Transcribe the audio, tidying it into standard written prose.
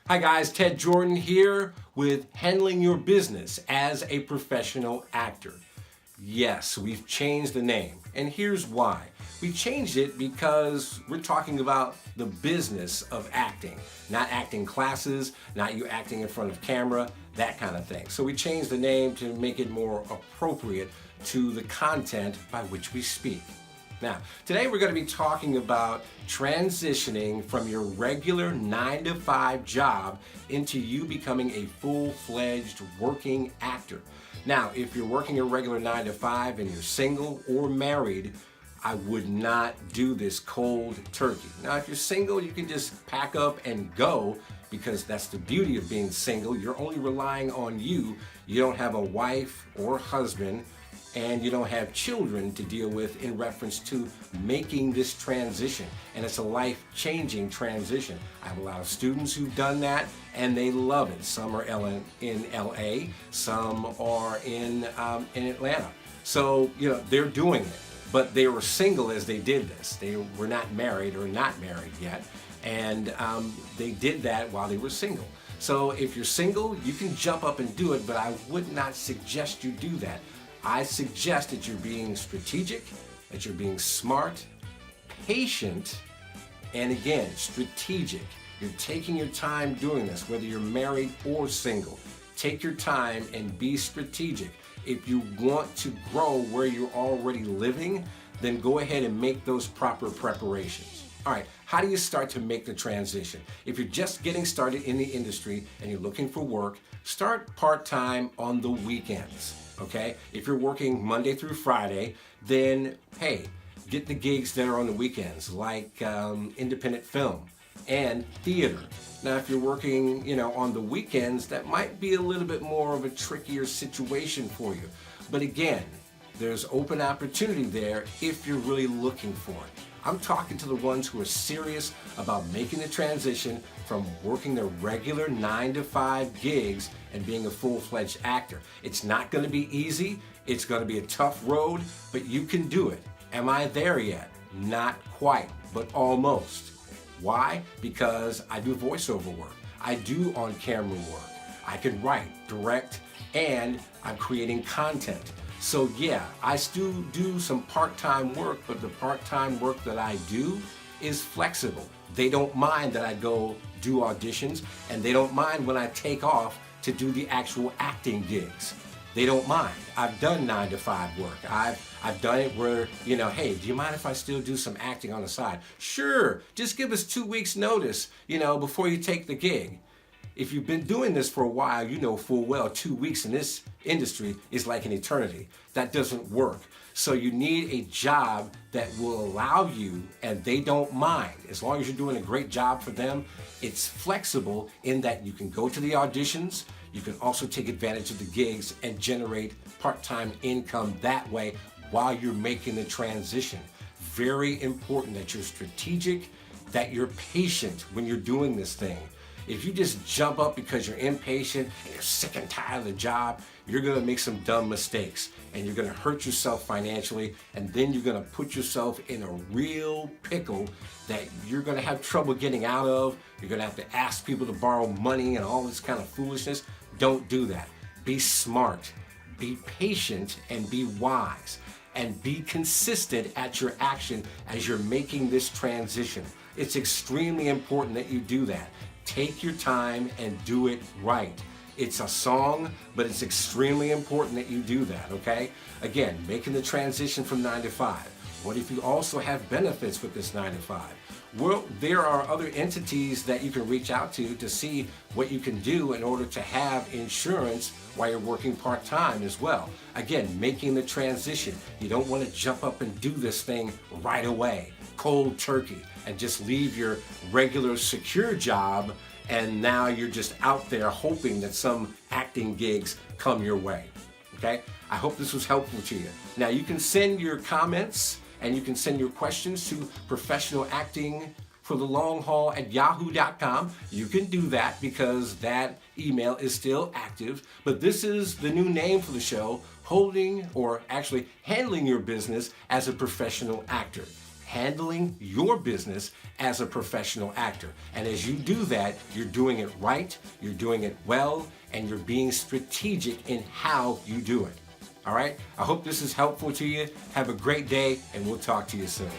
Hi guys, Ted Jordan here with Handling Your Business as a Professional Actor. Yes, we've changed the name, and here's why. We changed it because we're talking about the business of acting, not acting classes, not you acting in front of camera, that kind of thing. So we changed the name to make it more appropriate to the content by which we speak. Now, today we're going to be talking about transitioning from your regular 9-to-5 job into you becoming a full-fledged working actor. Now, if you're working a regular 9-to-5 and you're single or married, I would not do this cold turkey. Now, if you're single, you can just pack up and go because that's the beauty of being single. You're only relying on you. You don't have a wife or husband, and you don't have children to deal with in reference to making this transition. And it's a life-changing transition. I have a lot of students who've done that, and they love it. Some are in LA, some are in Atlanta. So, they're doing it. But they were single as they did this. They were not married or not married yet. And they did that while they were single. So if you're single, you can jump up and do it, but I would not suggest you do that. I suggest that you're being strategic, that you're being smart, patient, and again, strategic. You're taking your time doing this, whether you're married or single. Take your time and be strategic. If you want to grow where you're already living, then go ahead and make those proper preparations. All right, how do you start to make the transition? If you're just getting started in the industry and you're looking for work, start part-time on the weekends. Okay, if you're working Monday through Friday, then hey, get the gigs that are on the weekends, like independent film and theater. Now, if you're working, on the weekends, that might be a little bit more of a trickier situation for you. But again, there's open opportunity there if you're really looking for it. I'm talking to the ones who are serious about making the transition from working their regular 9-to-5 gigs and being a full-fledged actor. It's not going to be easy. It's going to be a tough road, but you can do it. Am I there yet? Not quite, but almost. Why? Because I do voiceover work. I do on-camera work. I can write, direct, and I'm creating content. So yeah, I still do some part-time work, but the part-time work that I do is flexible. They don't mind that I go do auditions, and they don't mind when I take off to do the actual acting gigs. They don't mind. I've done 9-to-5 work. I've done it where, hey, do you mind if I still do some acting on the side? Sure, just give us 2 weeks notice, before you take the gig. If you've been doing this for a while, you know full well 2 weeks in this industry is like an eternity. That doesn't work. So you need a job that will allow you, and they don't mind. As long as you're doing a great job for them, it's flexible in that you can go to the auditions, you can also take advantage of the gigs and generate part-time income that way while you're making the transition. Very important that you're strategic, that you're patient when you're doing this thing. If you just jump up because you're impatient and you're sick and tired of the job, you're gonna make some dumb mistakes and you're gonna hurt yourself financially, and then you're gonna put yourself in a real pickle that you're gonna have trouble getting out of. You're gonna have to ask people to borrow money and all this kind of foolishness. Don't do that. Be smart, be patient, and be wise. And be consistent at your action as you're making this transition. It's extremely important that you do that. Take your time and do it right. It's a song, but it's extremely important that you do that, okay? Again, making the transition from 9-to-5. What if you also have benefits with this 9-to-5? Well, there are other entities that you can reach out to see what you can do in order to have insurance while you're working part-time as well. Again, making the transition. You don't want to jump up and do this thing right away, cold turkey, and just leave your regular secure job, and now you're just out there hoping that some acting gigs come your way, okay? I hope this was helpful to you. Now, you can send your comments and you can send your questions to professionalactingforthelonghaul@yahoo.com. You can do that because that email is still active, but this is the new name for the show, Handling Your Business as a Professional Actor. handling your business as a professional actor. And as you do that, you're doing it right, you're doing it well, and you're being strategic in how you do it. All right? I hope this is helpful to you. Have a great day, and we'll talk to you soon.